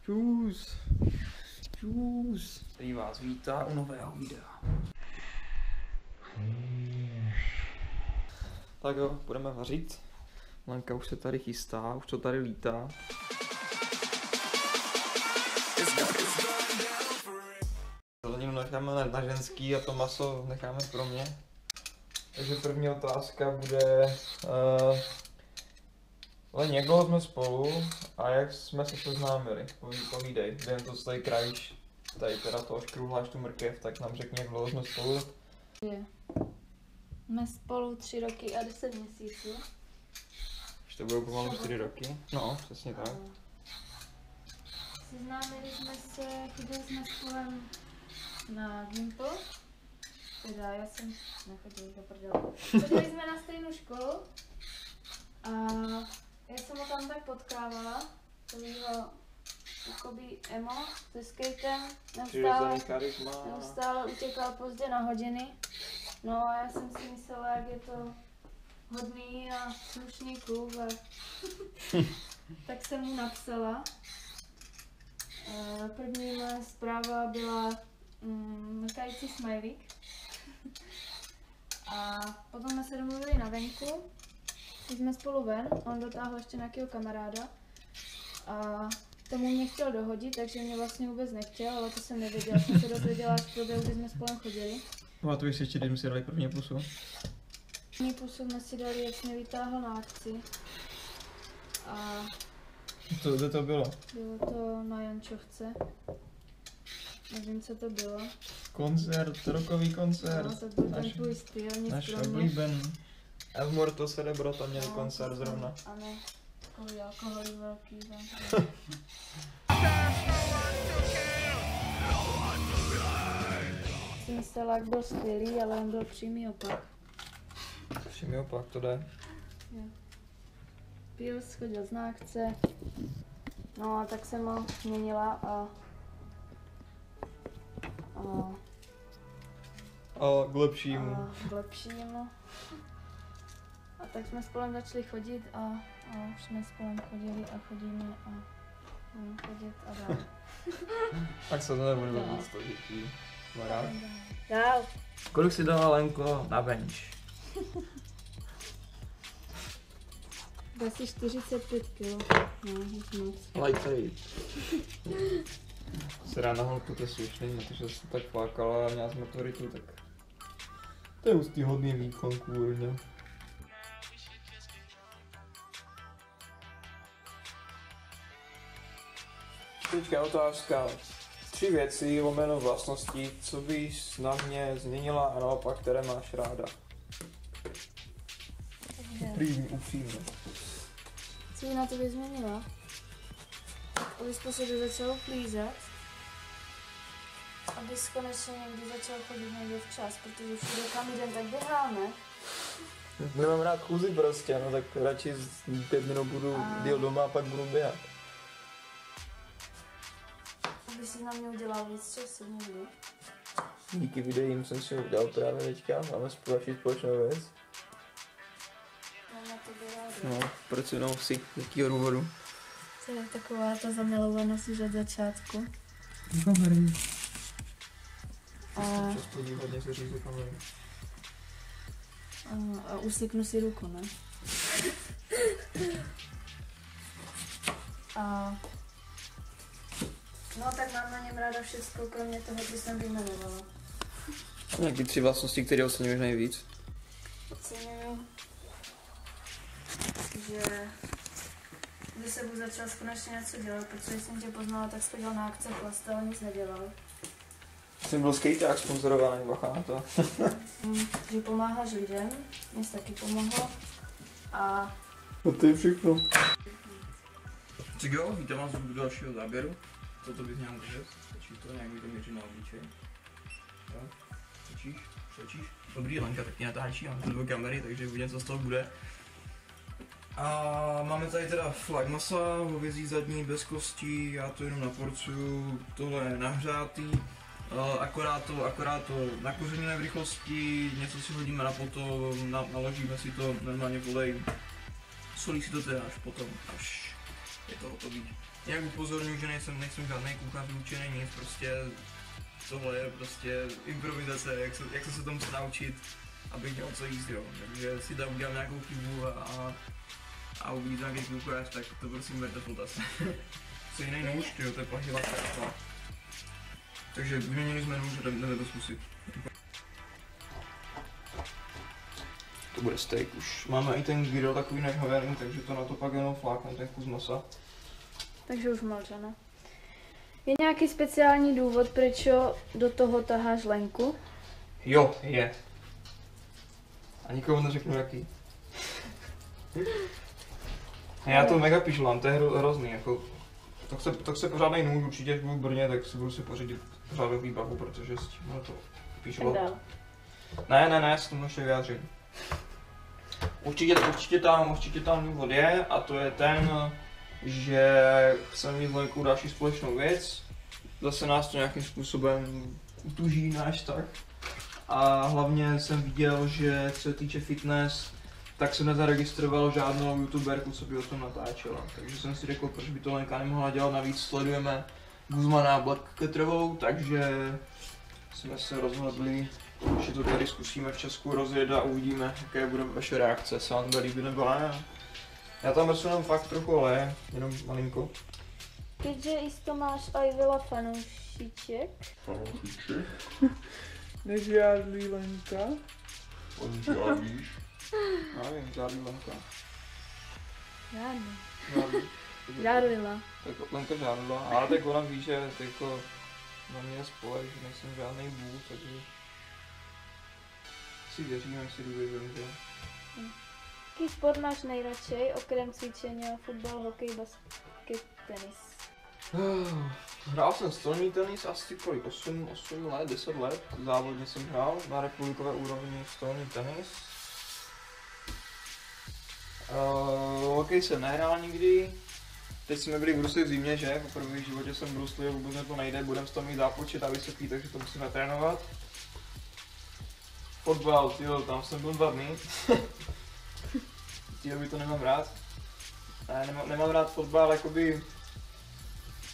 Čus. Čus. Který vás vítá u nového videa. Tak jo, budeme vařit. Lenka už se tady chystá, už to tady lítá. Zeleninu necháme na ženský a to maso necháme pro mě. Takže první otázka bude, Leni, jak dlouho jsme spolu a jak jsme se seznámili? Povídej, vím to, co tady krajíš, tady teda to až kruhláš tu mrkev, tak nám řekni, jak dlouho jsme spolu. Jsme spolu 3 roky a 10 měsíců. Už to budou pomalu 4 roky? No, přesně tak. Seznámili jsme se, chodili jsme spolu na Gimple. Teda já jsem nechodila do prdele. Chodili jsme na stejnou školu a já jsem ho tam tak potkávala. To bylo jakoby emo se skatem. Neustále utěkal pozdě na hodiny. No a já jsem si myslela, jak je to hodný a slušný kluk a tak jsem mu napsala. První moje zpráva byla mrkající smajlík. A potom jsme se domluvili na venku. Když jsme spolu ven, on dotáhl ještě nějakého kamaráda. A tomu mě chtěl dohodit, takže mě vlastně vůbec nechtěl, ale to jsem nevěděla. Jsem se dozvěděla až v průběhu, kdy jsme spolu chodili. Pamatuješ si ještě, když jsme si dali první pusu? První pusu jsme si dali, jak mě vytáhl na akci. A Co to bylo? bylo to na Jančovce. Nevím, co to bylo. Koncert, rockový koncert. No, to byl ten tvůj styl, nic Náš pro mě. oblíbený. Elmorto Cerebro tam měli koncert zrovna. Ano, takový alkoholy velký. Jsem myslela, jak byl skvělý, ale on byl přímý opak. Přímý opak, to jde. Jo. Pil, schodil z nákce. No a tak jsem ho změnila A k lepšímu. k lepšímu. A tak jsme spolu začali chodit a už jsme spolu chodili a chodíme a chodit a dál. Tak se to nebude víc to dětí. Dál. Kolik si dala, Lenko, na bench? Asi 45 kg. No, nic moc. Lightweight. Se dá na holku, to je slušný, protože jsi tak flákala a měla z maturitu, tak to je úctyhodný výkon, kurně. Teďka otázka. 3 věci, lomeno vlastnosti, co bys na mě změnila a naopak, které máš ráda. Upřímně. Co by na tobě změnila? Abys po sobě začal uklízet. Abys konečně někdy začal chodit někde včas, protože všude kam jdem, tak běháme. Nemám rád chůzi prostě, no tak radši 5 minut budu díl doma a pak budu běhat. Aby si na mě udělal víc času někdy. Díky videím jsem si ho udělal právě teďka, máme společnou věc. Mám na tobě ráda. No, proč jenom si, z jakýho důvodu? To je taková ta zamilovanost už od začátku. Kamery. A Často hodně se říct kamery. a useknu si ruku, ne? A no tak mám na něm ráda všechno, kromě toho, co jsem vyjmenovala. Nějaký 3 vlastnosti, které oceňuješ nejvíc? Oceňuju, že když se budu začal konečně něco dělat, protože jsem tě poznala, tak jsi chodil na akce chlasta, ale nic nedělal. Jsem byl skateák sponzorovaný, bacha na to. Že pomáháš lidem, mě jsi taky pomohlo. A to je všechno. Tak jo, vítám vás u dalšího záběru. Toto bys měl držet, stačí to, nějak by to měří na obličej. Tak, stačíš? Dobrý, Lenka, tak mě natáčí, mám tu 2 kamery, takže uvidím, co z toho bude. A máme tady teda flak masa, hovězí zadní bez kostí, já to jenom naporcuju, tohle je nahřátý. Akorát to nakořeníme v rychlosti, něco si hodíme na potom, naložíme si to normálně v oleji. Solí si to teda až potom, až je to hotový. Nějak upozorňuji, že nejsem žádný kuchař vyučený, nic, prostě tohle je prostě improvizace, jak se tomu naučit, abych měl co jíst, jo. Takže si tam udělám nějakou chybu a uvidím nějaký kuchař, tak to prosím berte potaz. Co jiný nůž, jo, to je plachivá karta. Takže vyměnili jsme nůž a jdeme to zkusit. To bude steak už. Máme i ten gyro takový nehovený, takže to na to pak jenom fláknem ten kus masa. Takže už mlčeno. Je nějaký speciální důvod, proč do toho taháš Lenku? Jo, je. A nikomu neřeknu jaký. Já to mega pišlám, to je hrozný, jako. To chce pořádnej nůž, určitě až budu v Brně, tak si budu si pořídit pořádnou výbavu, protože s tím to pišlo. Ne, já se tomu ještě vyjádřím. Určitě tam důvod je, a to je ten, že chceme mít s Lenkou další společnou věc. Zase nás to nějakým způsobem utuží náš vztah. A hlavně jsem viděl, že co se týče fitness, tak jsem nezaregistroval žádnou youtuberku, co by o tom natáčela. Takže jsem si řekl, proč by to Lenka nemohla dělat. Navíc sledujeme Guzmana Blackcatterovou, takže jsme se rozhodli, že to tady zkusíme v Česku rozjet a uvidíme, jaké bude vaše reakce. Se vám to líbí nebo ne. Já tam rysujím fakt trochu oleje, jenom malinko. Keďže isto máš aj veľa fanoušíček. Fanoušíček? Nežádlí Lenka. On žádlíš? Já vím, žádlí Lenka. Žádný. Žádlila. Tak Lenka žádlila, ale tak ona ví, že jako na mě spolek, že nejsem žádný bůh, takže si věřím, si důvěřím, že? Jaký sport máš nejradšej, okrem cvičení, fotbal, hokej, basket, tenis? Hrál jsem stolní tenis asi kolik, 8 let, 10 let, závodně jsem hrál na republikové úrovni stolní tenis. Hokej jsem nehrál nikdy, teď jsme byli v Brusli v zimě, že? Poprvé v životě jsem v Brusli, vůbec to nejde, budeme z toho mít zápočet a vysoký, takže to musíme trénovat. Fotbal, tyjo, tam jsem byl 2 dny. Tyjo, by to nemám rád. Ne, nemám rád fotbal, jakoby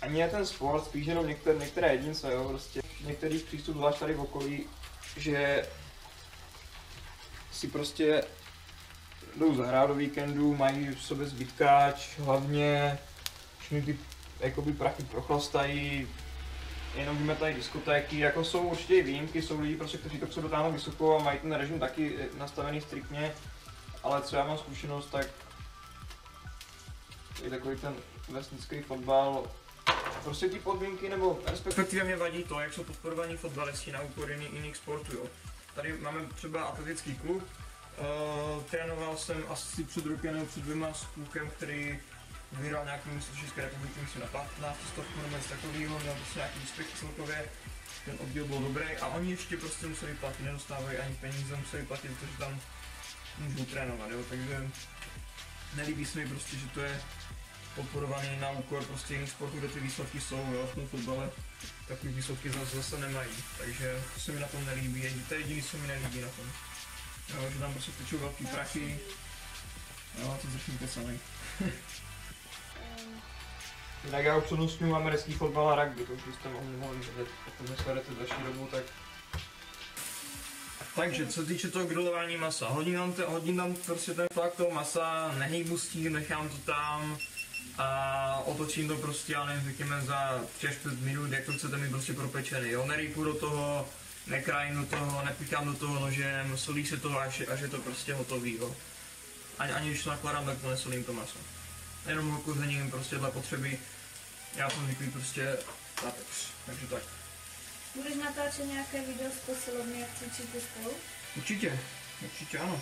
ani je ten sport, spíš jenom některé jedince, jo, prostě některých přístup, zvlášť tady v okolí, že si prostě jdou zahrát do víkendu, mají v sobě zbytkáč, hlavně všechny ty jakoby prachy prochlastají, jenom vymetají diskotéky, jako jsou určitě i výjimky, jsou lidi prostě, kteří to chcou dotáhnout vysoko a mají ten režim taky nastavený striktně, ale co já mám zkušenost, tak je takový ten vesnický fotbal, prostě ty podmínky, nebo respektive mě vadí to, jak jsou podporovaní fotbalisti na úkor jiných sportů, jo. Tady máme třeba atletický klub, trénoval jsem asi před rokem nebo před 2 s klukem, který vyhrál nějaký místo České republiky, myslím na 15 stovku nebo něco takového, měl prostě nějaký úspěch celkově, ten oddíl byl dobrý a oni ještě prostě museli platit, nedostávají ani peníze, museli platit, protože tam můžou trénovat, jo, takže nelíbí se mi prostě, že to je podporovaný na úkor prostě jiných sportů, kde ty výsledky jsou, jo, v tom fotbale takový výsledky zase nemají, takže to se mi na tom nelíbí, to je jediný, co mi nelíbí na tom. Jo, že tam prostě tečou velký prachy, jo, to začnu kecanej. Jinak já upřednostňuji americký fotbal a rugby, to už byste mohli vidět, pokud mě sledujete další dobu, tak... Takže, co se týče toho grilování masa, hodím tam prostě ten flak toho masa, nehýbu s tím, nechám to tam a otočím to prostě, já nevím, řekněme za 6-5 minut, jak to chcete mít prostě propečený, jo, nerýpu do toho, nekrájím do toho, nepichám do toho nožem, solí se to až je to prostě hotový, jo. Ani když to nakládám, tak to nesolím to maso. Jenom ho kořením prostě dle potřeby, já jsem zvyklý prostě na pepř, takže tak. Budeš natáčet nějaké video z posilovny, jak cvičíte spolu? Určitě ano.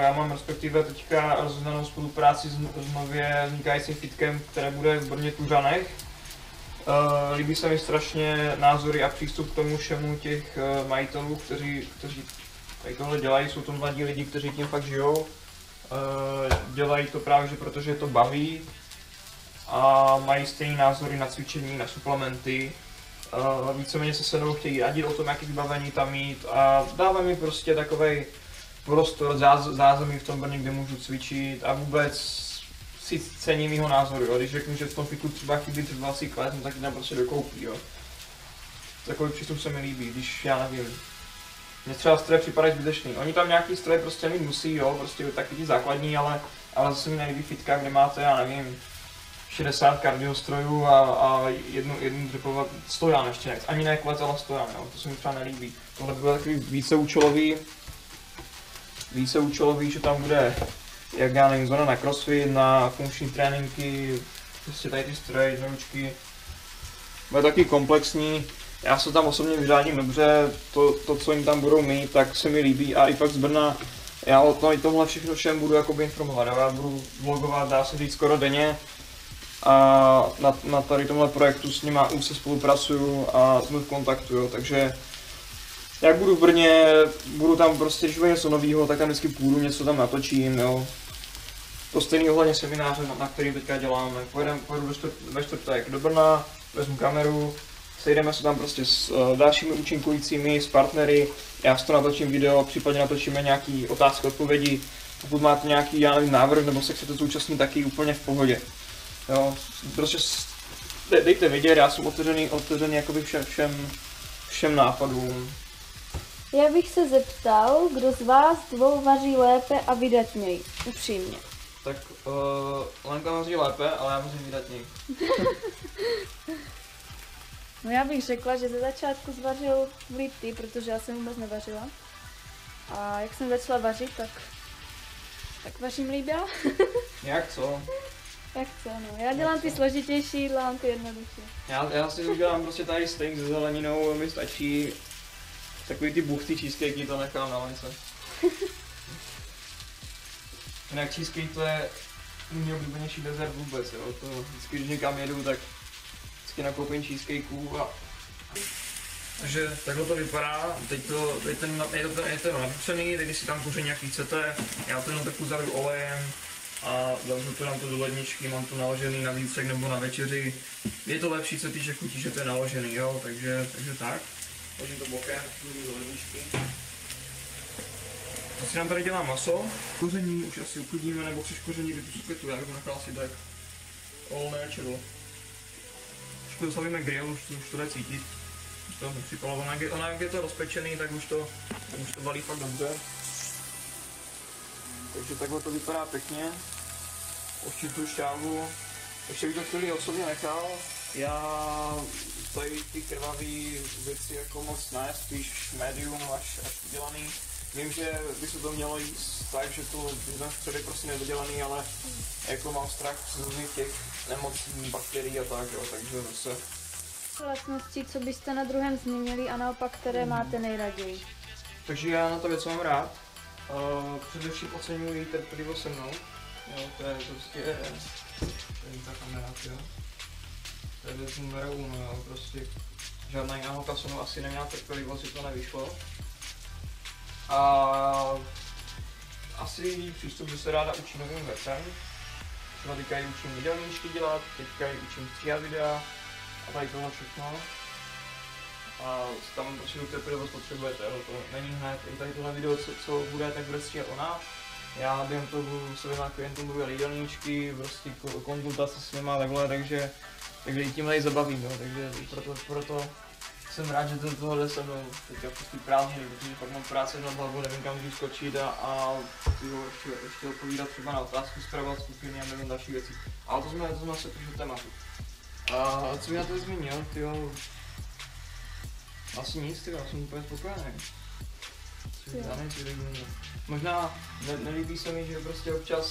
Já mám respektive teďka rozhodnou spolupráci s nově vznikajícím fitkem, které bude v Brně Tuřanech. Líbí se mi strašně názory a přístup k tomu všemu těch majitelů, kteří tady tohle dělají, jsou to mladí lidi, kteří tím fakt žijou. Dělají to právě, že protože je to baví a mají stejné názory na cvičení, na suplementy. Víceméně se mnou chtějí radit o tom, jaký vybavení tam mít a dává mi prostě takovej prostor, zázemí v tom Brně, kde můžu cvičit a vůbec si cení mýho názoru, jo. Když řeknu, že v tom piku třeba chybí třeba asi klet, no tak ji tam prostě dokoupí, jo. Takový přístup se mi líbí, když já nevím. Mně třeba stroje připadají zbytečný. Oni tam nějaký stroje prostě mít musí, jo, prostě taky ti základní, ale zase mi nelíbí fitka, kde máte, já nevím, 60 kardiostrojů a jednu dripovat stojan ještě nechci. Ani ne klet, ale stojan, jo, to se mi třeba nelíbí. Tohle by bylo takový víceúčelový, že tam bude, jak já nevím, zóna na crossfit, na funkční tréninky, prostě tady ty stroje, jednoručky. Bude taky komplexní. Já se tam osobně vyřádím dobře, to, co jim tam budou mít, tak se mi líbí a i fakt z Brna, já o tohle všechno všem budu jakoby informovat, já budu vlogovat, dá se říct, skoro denně a na tady tomhle projektu s nima už se spolupracuju a jsme v kontaktu, jo, takže jak budu v Brně, budu tam prostě, když bude něco nového, tak tam vždycky půjdu, něco tam natočím, jo. To stejný ohledně semináře, na který teďka děláme, pojedu ve čtvrtek do Brna, vezmu kameru, sejdeme se tam prostě s dalšími účinkujícími, s partnery, já si to natočím video, případně natočíme nějaký otázky, odpovědi, pokud máte nějaký, já nevím, návrh, nebo se chcete zúčastnit, taky úplně v pohodě. Jo, prostě dejte vědět, já jsem otevřený jakoby všem nápadům. Já bych se zeptal, kdo z vás dvou vaří lépe a vydatněji, upřímně. Tak Lenka vaří lépe, ale já vařím vydatněji. No já bych řekla, že ze začátku zvařil líp ty, protože já jsem vůbec nevařila. A jak jsem začala vařit, tak vařím líp já. Jak co? Jak co, no. Já dělám ty složitější, dělám ty jednodušší. Já si udělám prostě tady steak se zeleninou, mi stačí. Takový ty buchty cheesecakey to nechám na Lence. Jinak cheesecake to je můj oblíbenější dezert vůbec, jo. To vždycky, když někam jedu, tak vždycky nakoupím cheesecakeů a... Takže takhle to vypadá, teď je to napřený, teď si tam kuření jaký chcete, já to jenom trochu zaliju olejem a zavřu to dám to do ledničky, mám to naložený na výcek nebo na večeři. Je to lepší, co týče chutí, že to je naložený, jo, takže tak. Ložím to bokem, do ledničky. Asi nám tady dělá maso. Koření už asi uklidíme, nebo chceš koření do tu suketu, já bych nechal asi tak olné červo. Když to zavíme grill, už to jde cítit. Už to připadlo, jak je to rozpečený, tak už to valí fakt dobře. Takže takhle to vypadá pěkně. Ještě tu šťávu. Ještě bych to chvíli osobně nechal. Já tady ty krvavý věci jako moc ne, spíš medium až udělaný. Vím, že by se to mělo jíst tak, že ten střed je prostě nedodělaný, ale jako mám strach z různých těch nemocí, bakterií a tak, jo, takže zase. Vlastnosti, co byste na druhém změnili a naopak, které máte nejraději? Takže já na to věc mám rád. Především oceňuji trpělivost se mnou. Jo, to je prostě, tady ta kamera, jo. To je věc numero uno, jo, prostě žádná jiná holka se mnou asi neměla trpělivost, že to nevyšlo. A asi přístup, že se ráda učí novým věcem. Třeba teďka ji učím videoníčky dělat, teďka ji učím stříhat videa a tady tohle všechno. A tam prostě tu trpělivost potřebujete, jo, to není hned. I tady tohle video, co bude, tak bude stříhat ona. Já během toho se věnám klientům budu jídelníčky, prostě konzultace s nima takhle, takže i tímhle ji zabavím, jo, takže proto jsem rád, že tohle se mnou teďka prostě prázdniny, protože pak mám práci na hlavu, nevím kam můžu skočit a ještě odpovídat třeba na otázku, zpravovat skupiny a nevím další věci. Ale to jsme asi trošku tématu. A co mi na to zmínil, tyjo? Asi nic, tyjo, jsem úplně spokojený. Možná nelíbí se mi, že prostě občas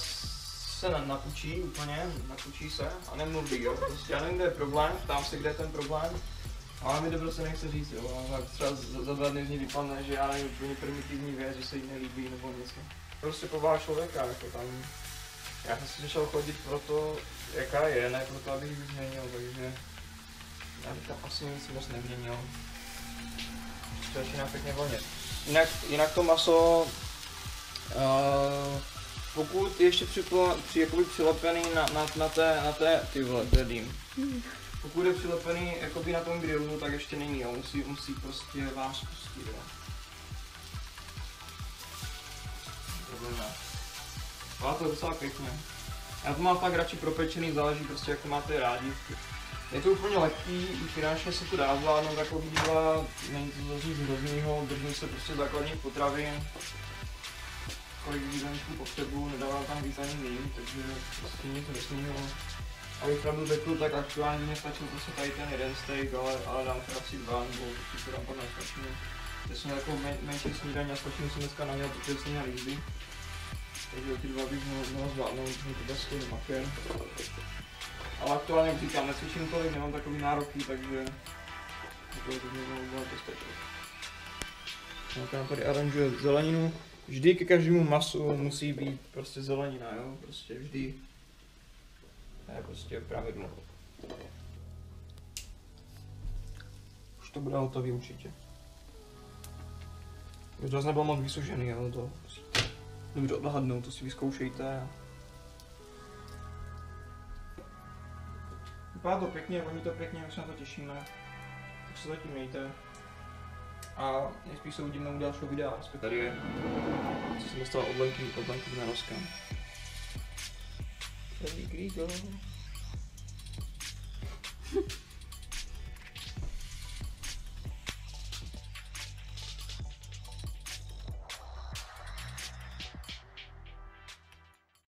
se napučí se a nemluví, jo, prostě já nevím, kde je problém, ptám se, kde je ten problém. Ale mi to prostě nechce říct, jo, a třeba za 2 dny z ní vypadne, že já nevím, úplně primitivní věc, že se jí nelíbí nebo něco. Prostě povaha člověka, jako tam, já jsem si začal chodit proto, jaká je, ne proto, abych ji změnil, takže já bych tam asi nic moc neměnil. To začíná pěkně vonět. Jinak to maso, pokud je ještě přilepený na té, ty vole, to je dým. Pokud je přilepený jakoby na tom grillu, tak ještě není, jo. Musí prostě vás pustit, jo. Problém. Ale to je docela pěkně. Já to mám fakt radši propečený, záleží prostě jak to máte rádi. Je to úplně lehký, i finančně se to dá zvládnout jako jídla, není to zase nic hroznýho, držím se prostě základních potravin. Kolik jídelníčků potřebuju, nedávám tam víc ani mým, takže prostě nic hroznýho. Abych pravdu řekl, tak aktuálně mě stačil prostě tady ten jeden steak, ale dám se asi dva, nebo prostě to dám pak nestačím. To jsem jako menší snídaně a stačím jsem dneska neměl, protože jsem měl lízdy. Takže ty dva bych mohl zvládnout, mi to bez toho nemaker. Ale aktuálně, jak říkám, necvičím tolik, nemám takový nároky, takže to by mělo udělat dostačit. Nám tady aranžuje zeleninu. Vždy ke každému masu musí být prostě zelenina, jo? Prostě vždy. To je prostě pravidlo. Už to bude hotový určitě. Už to nebylo moc vysušený, ale to musíte dobře odhadnout, to si vyzkoušejte. Vypadá to pěkně, voní to pěkně, my se na to těšíme. Tak se zatím mějte. A nejspíš se uvidíme u dalšího videa, respektive tady je, co jsem dostal od Lenky na Roskam. Freddy Grigo.